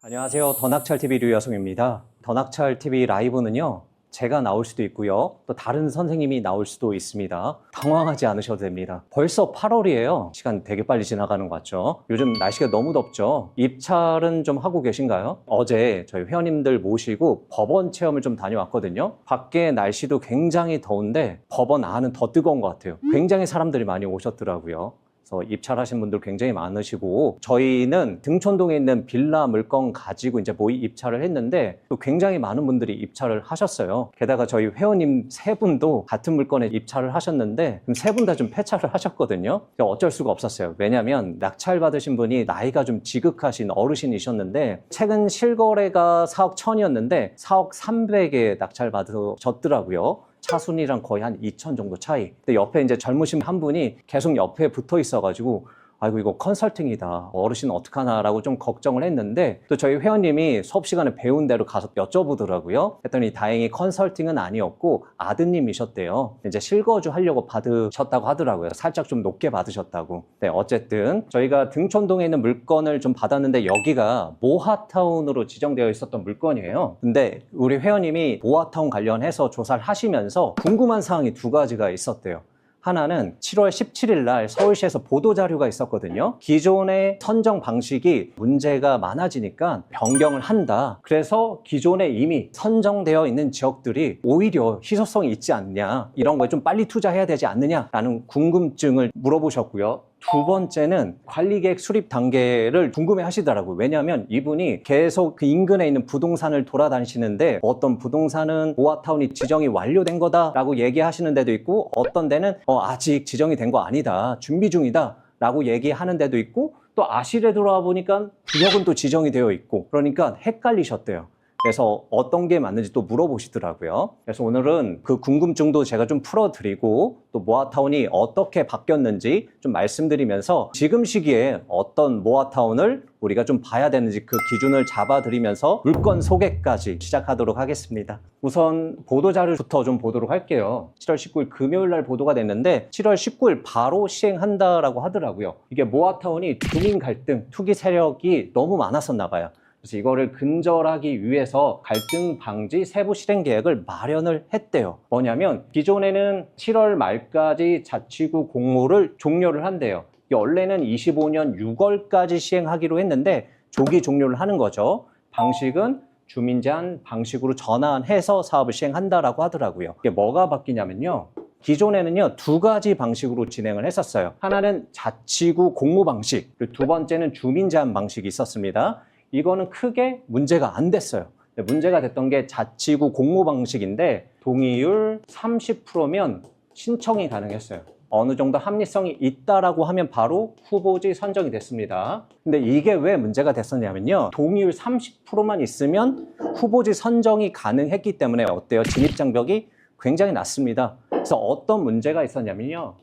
안녕하세요. 더낙찰TV 류여성입니다. 더낙찰TV 라이브는요, 제가 나올 수도 있고요. 또 다른 선생님이 나올 수도 있습니다. 당황하지 않으셔도 됩니다. 벌써 8월이에요. 시간 되게 빨리 지나가는 것 같죠? 요즘 날씨가 너무 덥죠? 입찰은 좀 하고 계신가요? 어제 저희 회원님들 모시고 법원 체험을 좀 다녀왔거든요. 밖에 날씨도 굉장히 더운데 법원 안은 더 뜨거운 것 같아요. 굉장히 사람들이 많이 오셨더라고요. 그래서 입찰하신 분들 굉장히 많으시고, 저희는 등촌동에 있는 빌라 물건 가지고 이제 모의 입찰을 했는데 또 굉장히 많은 분들이 입찰을 하셨어요. 게다가 저희 회원님 세 분도 같은 물건에 입찰을 하셨는데 세 분 다 좀 폐차를 하셨거든요. 어쩔 수가 없었어요. 왜냐하면 낙찰 받으신 분이 나이가 좀 지극하신 어르신이셨는데 최근 실거래가 4억 1천이었는데 4억 3백에 낙찰 받으셨더라고요. 차순위랑 거의 한 2천 정도 차이. 근데 옆에 이제 젊으신 한 분이 계속 옆에 붙어 있어가지고, 아이고 이거 컨설팅이다, 어르신 어떡하나라고 좀 걱정을 했는데, 또 저희 회원님이 수업 시간에 배운 대로 가서 여쭤보더라고요. 했더니 다행히 컨설팅은 아니었고 아드님이셨대요. 이제 실거주 하려고 받으셨다고 하더라고요. 살짝 좀 높게 받으셨다고. 네, 어쨌든 저희가 등촌동에 있는 물건을 좀 받았는데 여기가 모하타운으로 지정되어 있었던 물건이에요. 근데 우리 회원님이 모하타운 관련해서 조사를 하시면서 궁금한 사항이 두 가지가 있었대요. 하나는 7월 17일 날 서울시에서 보도자료가 있었거든요. 기존의 선정 방식이 문제가 많아지니까 변경을 한다. 그래서 기존에 이미 선정되어 있는 지역들이 오히려 희소성이 있지 않냐, 이런 거에 좀 빨리 투자해야 되지 않느냐라는 궁금증을 물어보셨고요. 두 번째는 관리계획 수립 단계를 궁금해 하시더라고요. 왜냐하면 이분이 계속 그 인근에 있는 부동산을 돌아다니시는데 어떤 부동산은 모아타운이 지정이 완료된 거다라고 얘기하시는 데도 있고, 어떤 데는 아직 지정이 된 거 아니다, 준비 중이다 라고 얘기하는 데도 있고, 또 아실에 들어와 보니까 구역은 또 지정이 되어 있고, 그러니까 헷갈리셨대요. 그래서 어떤 게 맞는지 또 물어보시더라고요. 그래서 오늘은 그 궁금증도 제가 좀 풀어드리고, 또 모아타운이 어떻게 바뀌었는지 좀 말씀드리면서 지금 시기에 어떤 모아타운을 우리가 좀 봐야 되는지 그 기준을 잡아드리면서 물건 소개까지 시작하도록 하겠습니다. 우선 보도자료부터 좀 보도록 할게요. 7월 19일 금요일 날 보도가 됐는데 7월 19일 바로 시행한다라고 하더라고요. 이게 모아타운이 주민 갈등, 투기 세력이 너무 많았었나 봐요. 그래서 이거를 근절하기 위해서 갈등 방지 세부 실행 계획을 마련을 했대요. 뭐냐면 기존에는 7월 말까지 자치구 공모를 종료를 한대요. 원래는 25년 6월까지 시행하기로 했는데 조기 종료를 하는 거죠. 방식은 주민 제한 방식으로 전환해서 사업을 시행한다라고 하더라고요. 이게 뭐가 바뀌냐면요, 기존에는요 두 가지 방식으로 진행을 했었어요. 하나는 자치구 공모 방식, 그리고 두 번째는 주민 제한 방식이 있었습니다. 이거는 크게 문제가 안 됐어요. 문제가 됐던 게 자치구 공모 방식인데 동의율 30%면 신청이 가능했어요. 어느 정도 합리성이 있다라고 하면 바로 후보지 선정이 됐습니다. 근데 이게 왜 문제가 됐었냐면요, 동의율 30%만 있으면 후보지 선정이 가능했기 때문에 어때요? 진입장벽이 굉장히 낮습니다. 그래서 어떤 문제가 있었냐면요,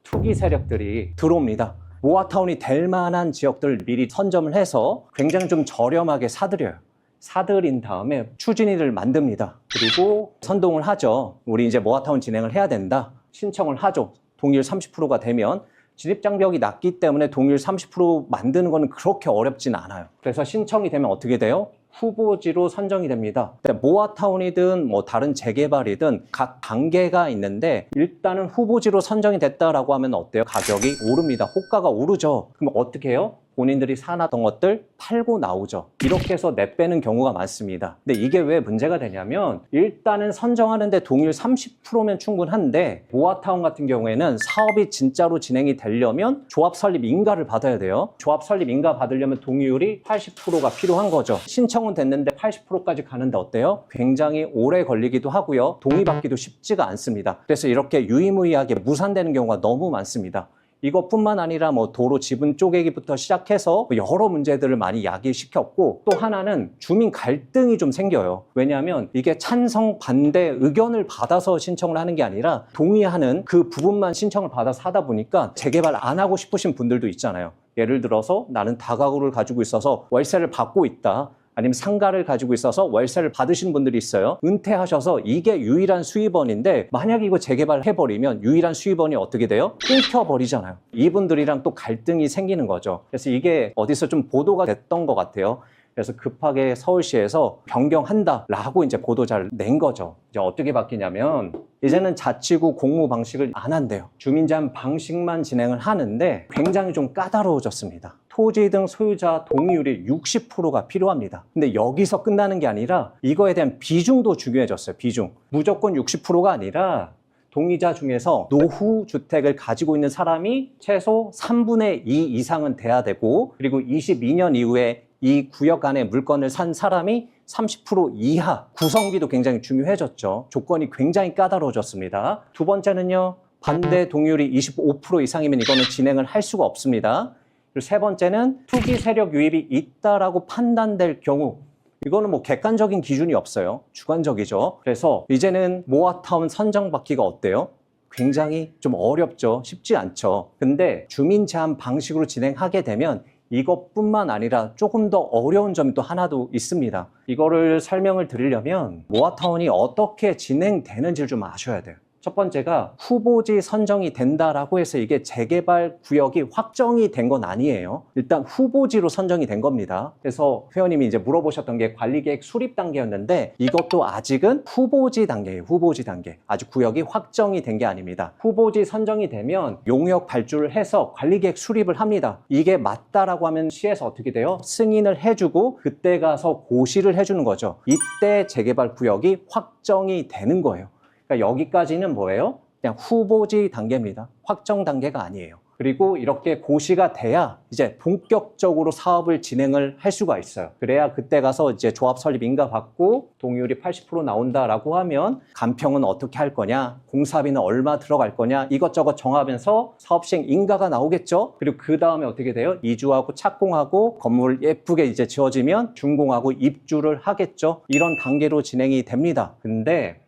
투기 세력들이 들어옵니다. 모아타운이 될 만한 지역들을 미리 선점을 해서 굉장히 좀 저렴하게 사들여요. 사들인 다음에 추진위를 만듭니다. 그리고 선동을 하죠. 우리 이제 모아타운 진행을 해야 된다. 신청을 하죠. 동의율 30%가 되면. 진입장벽이 낮기 때문에 동의율 30% 만드는 거는 그렇게 어렵진 않아요. 그래서 신청이 되면 어떻게 돼요? 후보지로 선정이 됩니다. 모아타운이든 뭐 다른 재개발이든 각 단계가 있는데, 일단은 후보지로 선정이 됐다라고 하면 어때요? 가격이 오릅니다. 호가가 오르죠. 그럼 어떻게 해요? 본인들이 사놨던 것들 팔고 나오죠. 이렇게 해서 내빼는 경우가 많습니다. 근데 이게 왜 문제가 되냐면, 일단은 선정하는데 동의율 30%면 충분한데 모아타운 같은 경우에는 사업이 진짜로 진행이 되려면 조합 설립 인가를 받아야 돼요. 조합 설립 인가 받으려면 동의율이 80%가 필요한 거죠. 신청은 됐는데 80%까지 가는데 어때요? 굉장히 오래 걸리기도 하고요. 동의받기도 쉽지가 않습니다. 그래서 이렇게 유의무이하게 무산되는 경우가 너무 많습니다. 이것뿐만 아니라 뭐 도로 지분 쪼개기부터 시작해서 여러 문제들을 많이 야기시켰고, 또 하나는 주민 갈등이 좀 생겨요. 왜냐하면 이게 찬성, 반대 의견을 받아서 신청을 하는 게 아니라 동의하는 그 부분만 신청을 받아서 하다 보니까 재개발 안 하고 싶으신 분들도 있잖아요. 예를 들어서 나는 다가구를 가지고 있어서 월세를 받고 있다. 아니면 상가를 가지고 있어서 월세를 받으신 분들이 있어요. 은퇴하셔서 이게 유일한 수입원인데 만약에 이거 재개발해버리면 유일한 수입원이 어떻게 돼요? 끊겨버리잖아요. 이분들이랑 또 갈등이 생기는 거죠. 그래서 이게 어디서 좀 보도가 됐던 것 같아요. 그래서 급하게 서울시에서 변경한다라고 이제 보도자를 낸 거죠. 이제 어떻게 바뀌냐면 이제는 자치구 공모 방식을 안 한대요. 주민 제한 방식만 진행을 하는데 굉장히 좀 까다로워졌습니다. 토지 등 소유자 동의율이 60%가 필요합니다. 근데 여기서 끝나는 게 아니라 이거에 대한 비중도 중요해졌어요. 비중. 무조건 60%가 아니라 동의자 중에서 노후 주택을 가지고 있는 사람이 최소 3분의 2 이상은 돼야 되고, 그리고 22년 이후에 이 구역 안에 물건을 산 사람이 30% 이하, 구성비도 굉장히 중요해졌죠. 조건이 굉장히 까다로워졌습니다. 두 번째는요, 반대 동의율이 25% 이상이면 이거는 진행을 할 수가 없습니다. 그리고 세 번째는 투기 세력 유입이 있다라고 판단될 경우, 이거는 뭐 객관적인 기준이 없어요. 주관적이죠. 그래서 이제는 모아타운 선정받기가 어때요? 굉장히 좀 어렵죠. 쉽지 않죠. 근데 주민 제한 방식으로 진행하게 되면 이것뿐만 아니라 조금 더 어려운 점이 또 하나도 있습니다. 이거를 설명을 드리려면 모아타운이 어떻게 진행되는지를 좀 아셔야 돼요. 첫 번째가 후보지 선정이 된다라고 해서 이게 재개발 구역이 확정이 된 건 아니에요. 일단 후보지로 선정이 된 겁니다. 그래서 회원님이 이제 물어보셨던 게 관리계획 수립 단계였는데 이것도 아직은 후보지 단계예요. 후보지 단계. 아직 구역이 확정이 된 게 아닙니다. 후보지 선정이 되면 용역 발주를 해서 관리계획 수립을 합니다. 이게 맞다라고 하면 시에서 어떻게 돼요? 승인을 해주고 그때 가서 고시를 해주는 거죠. 이때 재개발 구역이 확정이 되는 거예요. 그러니까 여기까지는 뭐예요? 그냥 후보지 단계입니다. 확정 단계가 아니에요. 그리고 이렇게 고시가 돼야 이제 본격적으로 사업을 진행을 할 수가 있어요. 그래야 그때 가서 이제 조합 설립 인가 받고 동의율이 80% 나온다라고 하면 간평은 어떻게 할 거냐, 공사비는 얼마 들어갈 거냐, 이것저것 정하면서 사업 시행 인가가 나오겠죠. 그리고 그 다음에 어떻게 돼요? 이주하고 착공하고 건물 예쁘게 이제 지어지면 준공하고 입주를 하겠죠. 이런 단계로 진행이 됩니다. 근데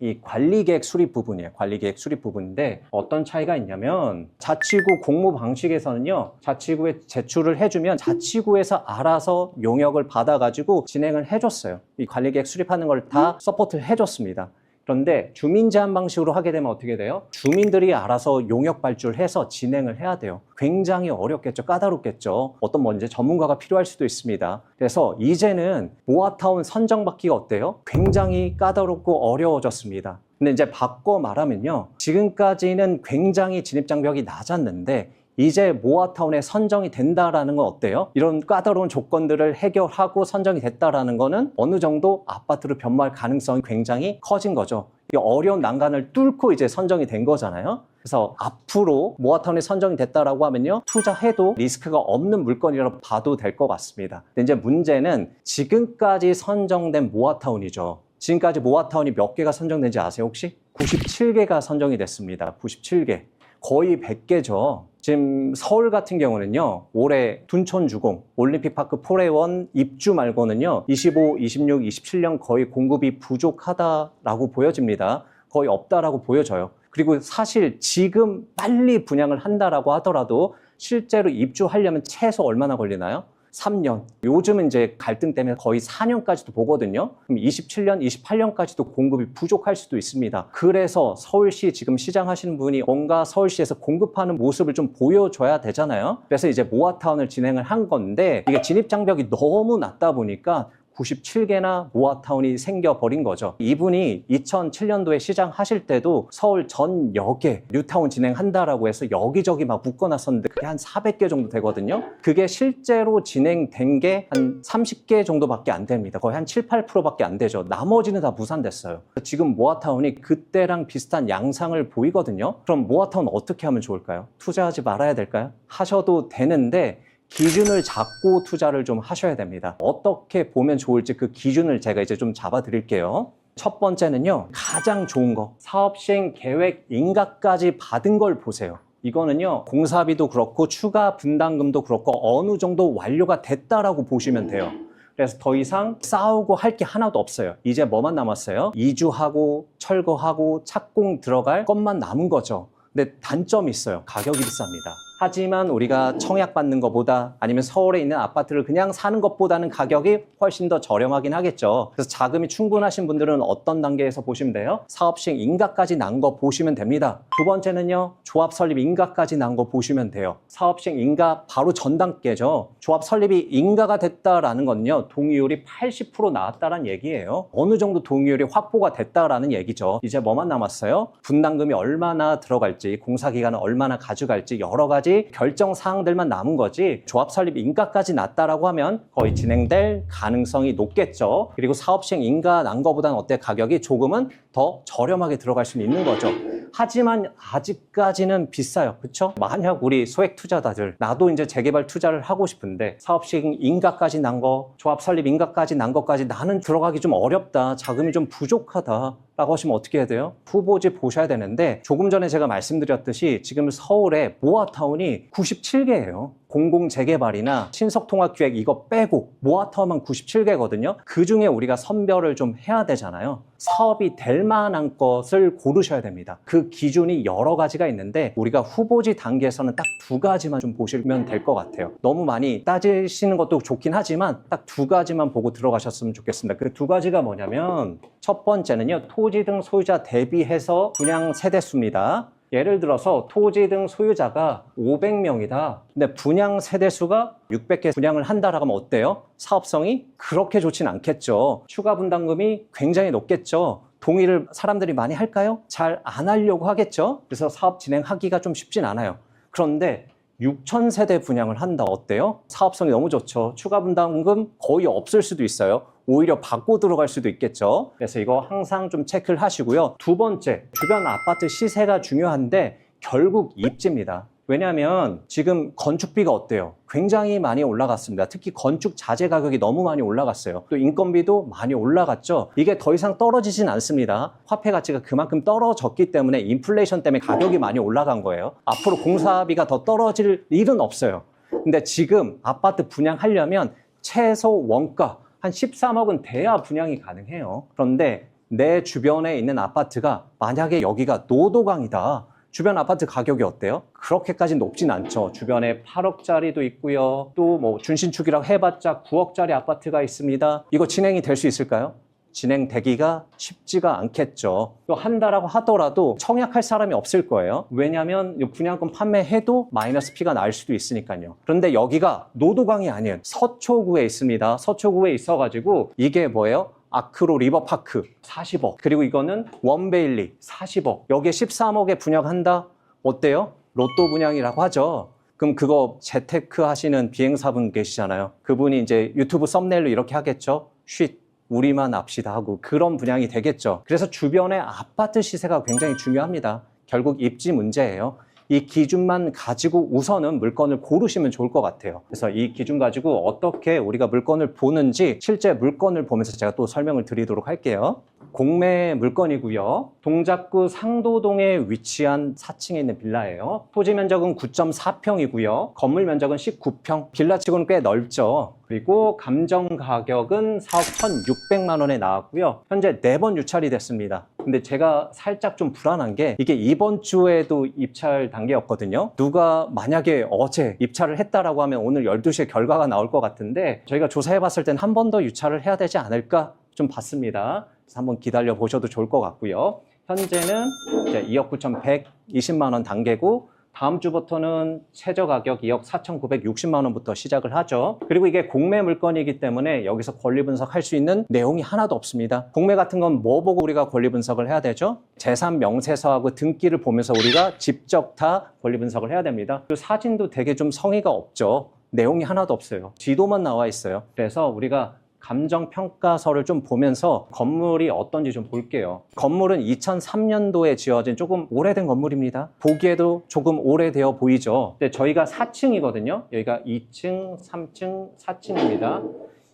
이 관리계획 수립 부분이에요. 관리계획 수립 부분인데 어떤 차이가 있냐면 자치구 공모 방식에서는요, 자치구에 제출을 해주면 자치구에서 알아서 용역을 받아가지고 진행을 해줬어요. 이 관리계획 수립하는 걸 다 서포트를 해줬습니다. 그런데 주민 제한 방식으로 하게 되면 어떻게 돼요? 주민들이 알아서 용역 발주를 해서 진행을 해야 돼요. 굉장히 어렵겠죠. 까다롭겠죠. 어떤 뭐 이제 전문가가 필요할 수도 있습니다. 그래서 이제는 모아타운 선정받기가 어때요? 굉장히 까다롭고 어려워졌습니다. 근데 이제 바꿔 말하면요, 지금까지는 굉장히 진입장벽이 낮았는데 이제 모아타운에 선정이 된다라는 건 어때요? 이런 까다로운 조건들을 해결하고 선정이 됐다라는 거는 어느 정도 아파트로 변모할 가능성이 굉장히 커진 거죠. 이 어려운 난간을 뚫고 이제 선정이 된 거잖아요. 그래서 앞으로 모아타운이 선정이 됐다라고 하면요, 투자해도 리스크가 없는 물건이라고 봐도 될 것 같습니다. 근데 이제 문제는 지금까지 선정된 모아타운이죠. 지금까지 모아타운이 몇 개가 선정된지 아세요 혹시? 97개가 선정이 됐습니다. 97개. 거의 100개죠. 지금 서울 같은 경우는요, 올해 둔촌주공, 올림픽파크 포레원 입주 말고는요, 25, 26, 27년 거의 공급이 부족하다라고 보여집니다. 거의 없다라고 보여져요. 그리고 사실 지금 빨리 분양을 한다라고 하더라도 실제로 입주하려면 최소 얼마나 걸리나요? 3년. 요즘은 이제 갈등 때문에 거의 4년까지도 보거든요. 그럼 27년, 28년까지도 공급이 부족할 수도 있습니다. 그래서 서울시 지금 시장 하시는 분이 뭔가 서울시에서 공급하는 모습을 좀 보여줘야 되잖아요. 그래서 이제 모아타운을 진행을 한 건데 이게 진입장벽이 너무 낮다 보니까 97개나 모아타운이 생겨버린 거죠. 이분이 2007년도에 시장하실 때도 서울 전 역에 뉴타운 진행한다라고 해서 여기저기 막 묶어놨었는데 그게 한 400개 정도 되거든요. 그게 실제로 진행된 게 한 30개 정도밖에 안 됩니다. 거의 한 7, 8%밖에 안 되죠. 나머지는 다 무산됐어요. 지금 모아타운이 그때랑 비슷한 양상을 보이거든요. 그럼 모아타운 어떻게 하면 좋을까요? 투자하지 말아야 될까요? 하셔도 되는데 기준을 잡고 투자를 좀 하셔야 됩니다. 어떻게 보면 좋을지 그 기준을 제가 이제 좀 잡아 드릴게요. 첫 번째는요, 가장 좋은 거, 사업 시행 계획 인가까지 받은 걸 보세요. 이거는요, 공사비도 그렇고 추가 분담금도 그렇고 어느 정도 완료가 됐다라고 보시면 돼요. 그래서 더 이상 싸우고 할 게 하나도 없어요. 이제 뭐만 남았어요? 이주하고 철거하고 착공 들어갈 것만 남은 거죠. 근데 단점이 있어요. 가격이 비쌉니다. 하지만 우리가 청약받는 것보다 아니면 서울에 있는 아파트를 그냥 사는 것보다는 가격이 훨씬 더 저렴하긴 하겠죠. 그래서 자금이 충분하신 분들은 어떤 단계에서 보시면 돼요? 사업 시행 인가까지 난 거 보시면 됩니다. 두 번째는요, 조합 설립 인가까지 난 거 보시면 돼요. 사업 시행 인가 바로 전 단계죠. 조합 설립이 인가가 됐다라는 건요, 동의율이 80% 나왔다라는 얘기예요. 어느 정도 동의율이 확보가 됐다라는 얘기죠. 이제 뭐만 남았어요? 분담금이 얼마나 들어갈지, 공사기간은 얼마나 가져갈지 여러 가지 결정 사항들만 남은 거지, 조합 설립 인가까지 났다라고 하면 거의 진행될 가능성이 높겠죠. 그리고 사업 시행 인가 난 거보다는 어때? 가격이 조금은 더 저렴하게 들어갈 수는 있는 거죠. 하지만 아직까지는 비싸요. 그렇죠? 만약 우리 소액 투자자들, 나도 이제 재개발 투자를 하고 싶은데 사업 시행 인가까지 난 거, 조합 설립 인가까지 난 것까지 나는 들어가기 좀 어렵다, 자금이 좀 부족하다 라고 하시면 어떻게 해야 돼요? 후보지 보셔야 되는데, 조금 전에 제가 말씀드렸듯이 지금 서울에 모아타운이 97개예요. 공공재개발이나 신속통합기획 이거 빼고 모아타운만 97개거든요. 그중에 우리가 선별을 좀 해야 되잖아요. 사업이 될 만한 것을 고르셔야 됩니다. 그 기준이 여러 가지가 있는데 우리가 후보지 단계에서는 딱 두 가지만 좀 보시면 될 것 같아요. 너무 많이 따지시는 것도 좋긴 하지만 딱 두 가지만 보고 들어가셨으면 좋겠습니다. 그 두 가지가 뭐냐면, 첫 번째는요, 토지 등 소유자 대비해서 분양 세대수입니다. 예를 들어서 토지 등 소유자가 500명이다. 근데 분양 세대수가 600개 분양을 한다라고 하면 어때요? 사업성이 그렇게 좋진 않겠죠. 추가 분담금이 굉장히 높겠죠. 동의를 사람들이 많이 할까요? 잘 안 하려고 하겠죠. 그래서 사업 진행하기가 좀 쉽진 않아요. 그런데 6,000세대 분양을 한다. 어때요? 사업성이 너무 좋죠. 추가 분담금 거의 없을 수도 있어요. 오히려 받고 들어갈 수도 있겠죠. 그래서 이거 항상 좀 체크를 하시고요. 두 번째, 주변 아파트 시세가 중요한데 결국 입지입니다. 왜냐하면 지금 건축비가 어때요? 굉장히 많이 올라갔습니다. 특히 건축 자재 가격이 너무 많이 올라갔어요. 또 인건비도 많이 올라갔죠. 이게 더 이상 떨어지진 않습니다. 화폐 가치가 그만큼 떨어졌기 때문에 인플레이션 때문에 가격이 많이 올라간 거예요. 앞으로 공사비가 더 떨어질 일은 없어요. 근데 지금 아파트 분양하려면 최소 원가 한 13억은 돼야 분양이 가능해요. 그런데 내 주변에 있는 아파트가 만약에 여기가 노도강이다. 주변 아파트 가격이 어때요? 그렇게까지 높진 않죠. 주변에 8억짜리도 있고요. 또 뭐 준신축이라고 해봤자 9억짜리 아파트가 있습니다. 이거 진행이 될 수 있을까요? 진행되기가 쉽지가 않겠죠. 또 한다라고 하더라도 청약할 사람이 없을 거예요. 왜냐하면 분양권 판매해도 마이너스 피가 날 수도 있으니까요. 그런데 여기가 노도강이 아닌 서초구에 있습니다. 서초구에 있어가지고 이게 뭐예요? 아크로 리버파크 40억, 그리고 이거는 원베일리 40억, 여기에 13억에 분양한다? 어때요? 로또 분양이라고 하죠. 그럼 그거 재테크 하시는 비행사분 계시잖아요. 그분이 이제 유튜브 썸네일로 이렇게 하겠죠. 쉿, 우리만 합시다 하고 그런 분양이 되겠죠. 그래서 주변의 아파트 시세가 굉장히 중요합니다. 결국 입지 문제예요. 이 기준만 가지고 우선은 물건을 고르시면 좋을 것 같아요. 그래서 이 기준 가지고 어떻게 우리가 물건을 보는지 실제 물건을 보면서 제가 또 설명을 드리도록 할게요. 공매 물건이고요. 동작구 상도동에 위치한 4층에 있는 빌라예요. 토지 면적은 9.4평이고요. 건물 면적은 19평. 빌라치고는 꽤 넓죠. 그리고 감정 가격은 4억 1,600만 원에 나왔고요. 현재 4번 유찰이 됐습니다. 근데 제가 살짝 좀 불안한 게 이게 이번 주에도 입찰 단계였거든요. 누가 만약에 어제 입찰을 했다라고 하면 오늘 12시에 결과가 나올 것 같은데, 저희가 조사해 봤을 땐 한 번 더 유찰을 해야 되지 않을까 좀 봤습니다. 그래서 한번 기다려 보셔도 좋을 것 같고요. 현재는 이제 2억 9,120만 원 단계고, 다음 주부터는 최저 가격 2억 4,960만 원부터 시작을 하죠. 그리고 이게 공매 물건이기 때문에 여기서 권리 분석할 수 있는 내용이 하나도 없습니다. 공매 같은 건 뭐 보고 우리가 권리 분석을 해야 되죠? 재산 명세서하고 등기를 보면서 우리가 직접 다 권리 분석을 해야 됩니다. 그 사진도 되게 좀 성의가 없죠. 내용이 하나도 없어요. 지도만 나와 있어요. 그래서 우리가 감정평가서를 좀 보면서 건물이 어떤지 좀 볼게요. 건물은 2003년도에 지어진 조금 오래된 건물입니다. 보기에도 조금 오래되어 보이죠. 근데 저희가 4층이거든요. 여기가 2층, 3층, 4층입니다.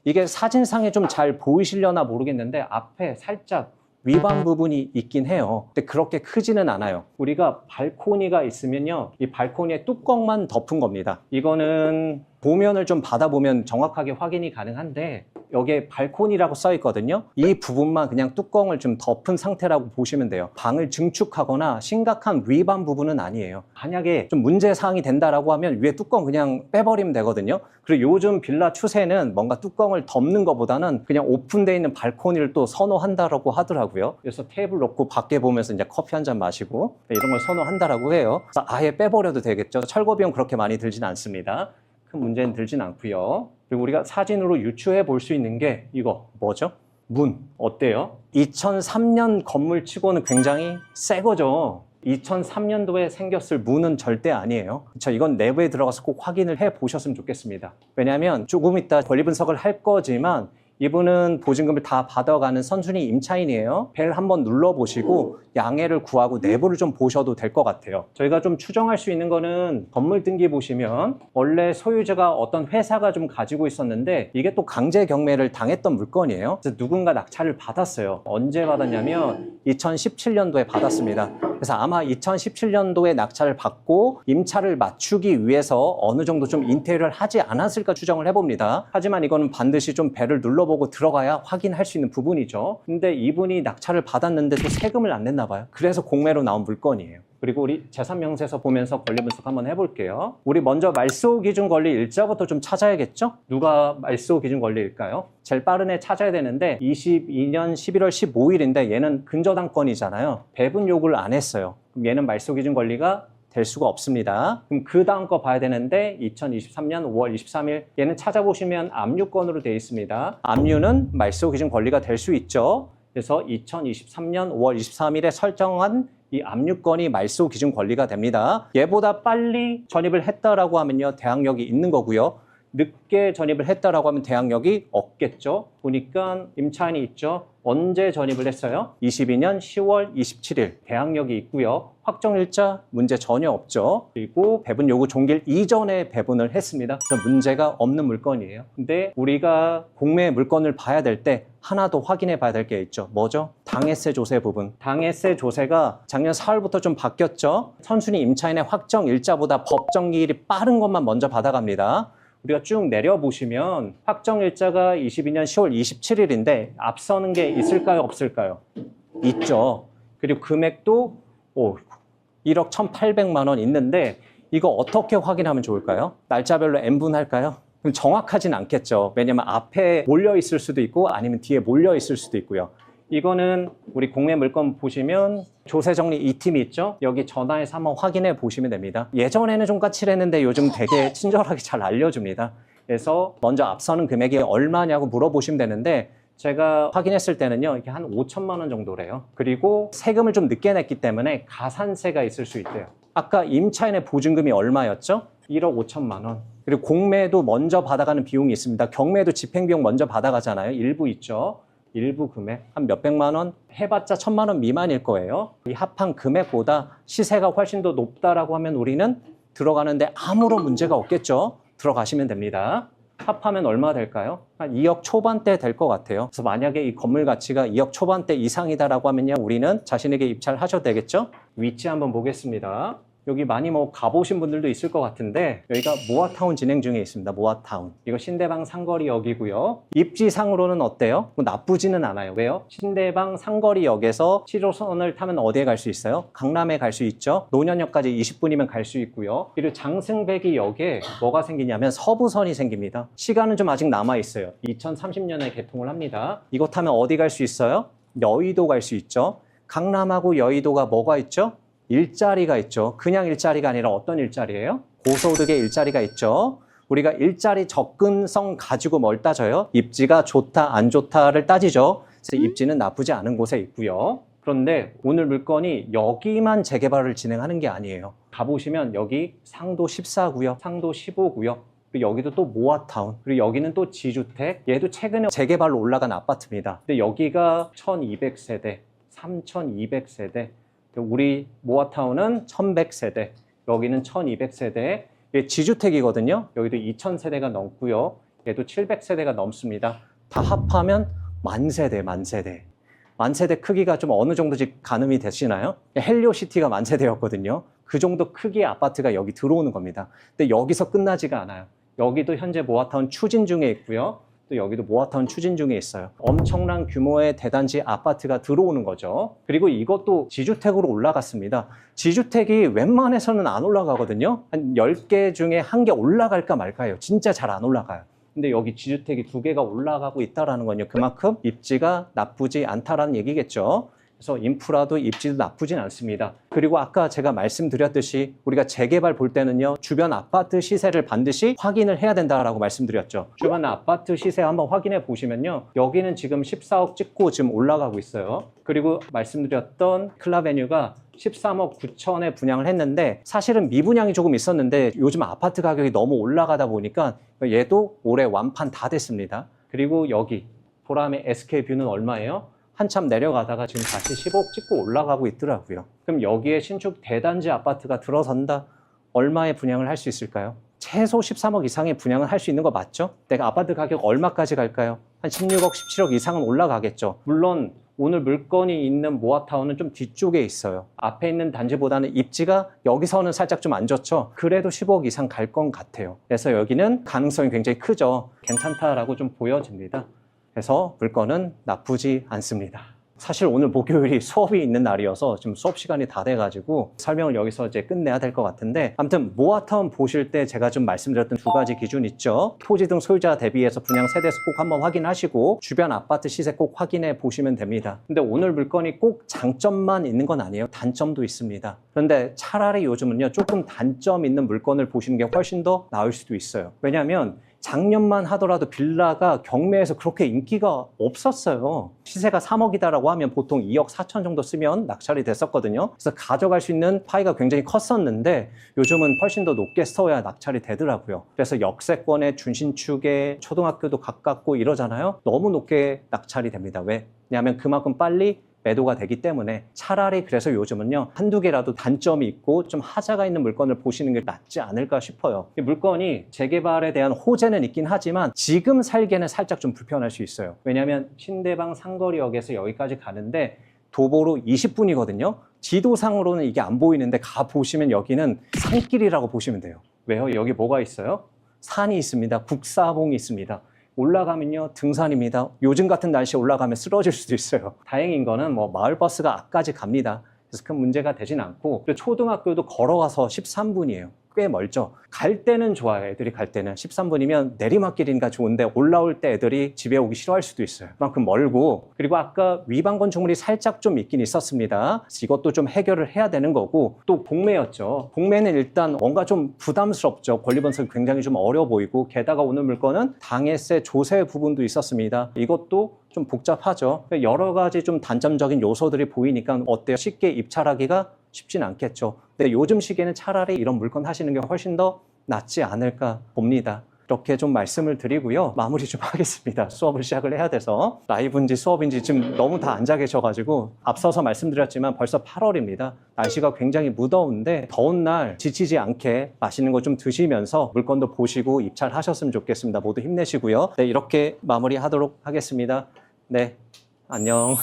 이게 사진상에 좀 잘 보이시려나 모르겠는데 앞에 살짝 위반 부분이 있긴 해요. 근데 그렇게 크지는 않아요. 우리가 발코니가 있으면요, 이 발코니의 뚜껑만 덮은 겁니다. 이거는 도면을 좀 받아보면 정확하게 확인이 가능한데, 여기에 발코니라고 써 있거든요. 이 부분만 그냥 뚜껑을 좀 덮은 상태라고 보시면 돼요. 방을 증축하거나 심각한 위반 부분은 아니에요. 만약에 좀 문제사항이 된다라고 하면 위에 뚜껑 그냥 빼버리면 되거든요. 그리고 요즘 빌라 추세는 뭔가 뚜껑을 덮는 것보다는 그냥 오픈되어 있는 발코니를 또 선호한다라고 하더라고요. 그래서 테이블 놓고 밖에 보면서 이제 커피 한 잔 마시고 이런 걸 선호한다라고 해요. 그래서 아예 빼버려도 되겠죠. 철거 비용 그렇게 많이 들진 않습니다. 큰 문제는 들진 않고요. 그리고 우리가 사진으로 유추해 볼 수 있는 게 이거 뭐죠? 문 어때요? 2003년 건물치고는 굉장히 새 거죠. 2003년도에 생겼을 문은 절대 아니에요. 그렇죠? 이건 내부에 들어가서 꼭 확인을 해 보셨으면 좋겠습니다. 왜냐하면 조금 이따 권리 분석을 할 거지만 이분은 보증금을 다 받아가는 선순위 임차인이에요. 벨 한번 눌러보시고 양해를 구하고 내부를 좀 보셔도 될 것 같아요. 저희가 좀 추정할 수 있는 거는 건물 등기 보시면 원래 소유자가 어떤 회사가 좀 가지고 있었는데 이게 또 강제 경매를 당했던 물건이에요. 그래서 누군가 낙찰을 받았어요. 언제 받았냐면 2017년도에 받았습니다. 그래서 아마 2017년도에 낙찰을 받고 임차를 맞추기 위해서 어느 정도 좀 인테리어를 하지 않았을까 추정을 해봅니다. 하지만 이거는 반드시 좀 벨을 눌러보고 들어가야 확인할 수 있는 부분이죠. 근데 이분이 낙찰을 받았는데도 세금을 안 냈나 봐요. 그래서 공매로 나온 물건이에요. 그리고 우리 재산명세서 보면서 권리 분석 한번 해볼게요. 우리 먼저 말소 기준 권리 일자부터 좀 찾아야겠죠? 누가 말소 기준 권리일까요? 제일 빠른 애 찾아야 되는데 22년 11월 15일인데 얘는 근저당권이잖아요. 배분 요구를 안 했어요. 그럼 얘는 말소 기준 권리가 될 수가 없습니다. 그럼 그 다음 거 봐야 되는데 2023년 5월 23일 얘는 찾아보시면 압류권으로 되어 있습니다. 압류는 말소 기준 권리가 될 수 있죠. 그래서 2023년 5월 23일에 설정한 이 압류권이 말소 기준 권리가 됩니다. 얘보다 빨리 전입을 했다라고 하면요, 대항력이 있는 거고요. 늦게 전입을 했다라고 하면 대항력이 없겠죠. 보니까 임차인이 있죠. 언제 전입을 했어요? 22년 10월 27일 대항력이 있고요. 확정일자 문제 전혀 없죠. 그리고 배분 요구 종결 이전에 배분을 했습니다. 그래서 문제가 없는 물건이에요. 근데 우리가 공매 물건을 봐야 될 때 하나 더 확인해 봐야 될 게 있죠. 뭐죠? 당해세 조세 부분. 당해세 조세가 작년 4월부터 좀 바뀌었죠. 선순위 임차인의 확정일자보다 법정기일이 빠른 것만 먼저 받아갑니다. 우리가 쭉 내려보시면 확정일자가 22년 10월 27일인데 앞서는 게 있을까요? 없을까요? 있죠. 그리고 금액도 1억 1,800만 원 있는데 이거 어떻게 확인하면 좋을까요? 날짜별로 n분할까요? 그럼 정확하진 않겠죠. 왜냐면 앞에 몰려 있을 수도 있고 아니면 뒤에 몰려 있을 수도 있고요. 이거는 우리 공매 물건 보시면 조세정리 2팀이 있죠. 여기 전화해서 한번 확인해 보시면 됩니다. 예전에는 좀 까칠했는데 요즘 되게 친절하게 잘 알려줍니다. 그래서 먼저 앞서는 금액이 얼마냐고 물어보시면 되는데 제가 확인했을 때는요, 이게 한 5천만 원 정도래요. 그리고 세금을 좀 늦게 냈기 때문에 가산세가 있을 수 있대요. 아까 임차인의 보증금이 얼마였죠? 1억 5천만 원. 그리고 공매도 먼저 받아가는 비용이 있습니다. 경매도 집행비용 먼저 받아가잖아요. 일부 있죠. 일부 금액 한 몇백만 원 해봤자 1,000만 원 미만일 거예요. 이 합한 금액보다 시세가 훨씬 더 높다라고 하면 우리는 들어가는데 아무런 문제가 없겠죠. 들어가시면 됩니다. 합하면 얼마 될까요? 한 2억 초반대 될 것 같아요. 그래서 만약에 이 건물 가치가 2억 초반대 이상이다라고 하면요, 우리는 자신에게 입찰을 하셔도 되겠죠. 위치 한번 보겠습니다. 여기 많이 가보신 분들도 있을 것 같은데 여기가 모아타운 진행 중에 있습니다. 모아타운. 이거 신대방 상거리역이고요. 입지상으로는 어때요? 뭐 나쁘지는 않아요. 왜요? 신대방 상거리역에서 7호선을 타면 어디에 갈 수 있어요? 강남에 갈 수 있죠. 노년역까지 20분이면 갈 수 있고요. 그리고 장승배기역에 뭐가 생기냐면 서부선이 생깁니다. 시간은 좀 아직 남아있어요. 2030년에 개통을 합니다. 이거 타면 어디 갈 수 있어요? 여의도 갈 수 있죠. 강남하고 여의도가 뭐가 있죠? 일자리가 있죠. 그냥 일자리가 아니라 어떤 일자리예요? 고소득의 일자리가 있죠. 우리가 일자리 접근성 가지고 뭘 따져요? 입지가 좋다, 안 좋다를 따지죠. 그래서 입지는 나쁘지 않은 곳에 있고요. 그런데 오늘 물건이 여기만 재개발을 진행하는 게 아니에요. 가보시면 여기 상도 14구역, 상도 15구역, 그리고 여기도 또 모아타운, 그리고 여기는 또 지주택, 얘도 최근에 재개발로 올라간 아파트입니다. 근데 여기가 1200세대, 3200세대, 우리 모아타운은 1100세대, 여기는 1200세대, 지주택이거든요. 여기도 2000세대가 넘고요. 얘도 700세대가 넘습니다. 다 합하면 만세대, 만세대. 만세대 크기가 좀 어느 정도씩 가늠이 되시나요? 헬리오시티가 만세대였거든요. 그 정도 크기의 아파트가 여기 들어오는 겁니다. 근데 여기서 끝나지가 않아요. 여기도 현재 모아타운 추진 중에 있고요. 또 여기도 모아타운 추진 중에 있어요. 엄청난 규모의 대단지 아파트가 들어오는 거죠. 그리고 이것도 지주택으로 올라갔습니다. 지주택이 웬만해서는 안 올라가거든요. 한 10개 중에 1개 올라갈까 말까요. 진짜 잘 안 올라가요. 근데 여기 지주택이 2개가 올라가고 있다는 건요. 그만큼 입지가 나쁘지 않다라는 얘기겠죠. 그래서 인프라도 입지도 나쁘진 않습니다. 그리고 아까 제가 말씀드렸듯이 우리가 재개발 볼 때는요, 주변 아파트 시세를 반드시 확인을 해야 된다라고 말씀드렸죠. 주변 아파트 시세 한번 확인해 보시면요, 여기는 지금 14억 찍고 지금 올라가고 있어요. 그리고 말씀드렸던 클라베뉴가 13억 9천에 분양을 했는데 사실은 미분양이 조금 있었는데 요즘 아파트 가격이 너무 올라가다 보니까 얘도 올해 완판 다 됐습니다. 그리고 여기 보람의 SK뷰는 얼마예요? 한참 내려가다가 지금 다시 15억 찍고 올라가고 있더라고요. 그럼 여기에 신축 대단지 아파트가 들어선다? 얼마에 분양을 할 수 있을까요? 최소 13억 이상의 분양을 할 수 있는 거 맞죠? 내가 아파트 가격 얼마까지 갈까요? 한 16억, 17억 이상은 올라가겠죠. 물론 오늘 물건이 있는 모아타운은 좀 뒤쪽에 있어요. 앞에 있는 단지보다는 입지가 여기서는 살짝 좀 안 좋죠. 그래도 15억 이상 갈 건 같아요. 그래서 여기는 가능성이 굉장히 크죠. 괜찮다라고 좀 보여집니다. 그래서 물건은 나쁘지 않습니다. 사실 오늘 목요일이 수업이 있는 날이어서 지금 수업 시간이 다 돼가지고 설명을 여기서 이제 끝내야 될 것 같은데, 아무튼 모아타운 보실 때 제가 좀 말씀드렸던 2가지 기준 있죠. 토지 등 소유자 대비해서 분양 세대수 꼭 한번 확인하시고 주변 아파트 시세 꼭 확인해 보시면 됩니다. 근데 오늘 물건이 꼭 장점만 있는 건 아니에요. 단점도 있습니다. 그런데 차라리 요즘은요, 조금 단점 있는 물건을 보시는 게 훨씬 더 나을 수도 있어요. 왜냐하면 작년만 하더라도 빌라가 경매에서 그렇게 인기가 없었어요. 시세가 3억이다라고 하면 보통 2억 4천 정도 쓰면 낙찰이 됐었거든요. 그래서 가져갈 수 있는 파이가 굉장히 컸었는데 요즘은 훨씬 더 높게 써야 낙찰이 되더라고요. 그래서 역세권의 중심축에 초등학교도 가깝고 이러잖아요. 너무 높게 낙찰이 됩니다. 왜냐하면 그만큼 빨리 매도가 되기 때문에 차라리 그래서 요즘은요, 한두 개라도 단점이 있고 좀 하자가 있는 물건을 보시는 게 낫지 않을까 싶어요. 이 물건이 재개발에 대한 호재는 있긴 하지만 지금 살기에는 살짝 좀 불편할 수 있어요. 왜냐하면 신대방 상거리역에서 여기까지 가는데 도보로 20분이거든요. 지도상으로는 이게 안 보이는데 가보시면 여기는 산길이라고 보시면 돼요. 왜요? 여기 뭐가 있어요? 산이 있습니다. 국사봉이 있습니다. 올라가면요, 등산입니다. 요즘 같은 날씨에 올라가면 쓰러질 수도 있어요. 다행인 거는 뭐 마을버스가 앞까지 갑니다. 그래서 큰 문제가 되진 않고, 초등학교도 걸어가서 13분이에요. 꽤 멀죠. 갈 때는 좋아요. 애들이 갈 때는 13분이면 내리막길이니까 좋은데 올라올 때 애들이 집에 오기 싫어할 수도 있어요. 그만큼 멀고, 그리고 아까 위반 건축물이 살짝 좀 있긴 있었습니다. 이것도 좀 해결을 해야 되는 거고, 또 복매였죠. 복매는 일단 뭔가 좀 부담스럽죠. 권리 분석이 굉장히 좀 어려 보이고, 게다가 오늘 물건은 당해세 조세 부분도 있었습니다. 이것도 좀 복잡하죠. 여러 가지 좀 단점적인 요소들이 보이니까 어때요? 쉽게 입찰하기가 쉽진 않겠죠. 근데 요즘 시기에는 차라리 이런 물건 하시는 게 훨씬 더 낫지 않을까 봅니다. 이렇게 좀 말씀을 드리고요. 마무리 좀 하겠습니다. 수업을 시작을 해야 돼서. 라이브인지 수업인지 지금 너무 다 앉아 계셔가지고 앞서서 말씀드렸지만 벌써 8월입니다. 날씨가 굉장히 무더운데 더운 날 지치지 않게 맛있는 거 좀 드시면서 물건도 보시고 입찰하셨으면 좋겠습니다. 모두 힘내시고요. 네, 이렇게 마무리하도록 하겠습니다. 네, 안녕.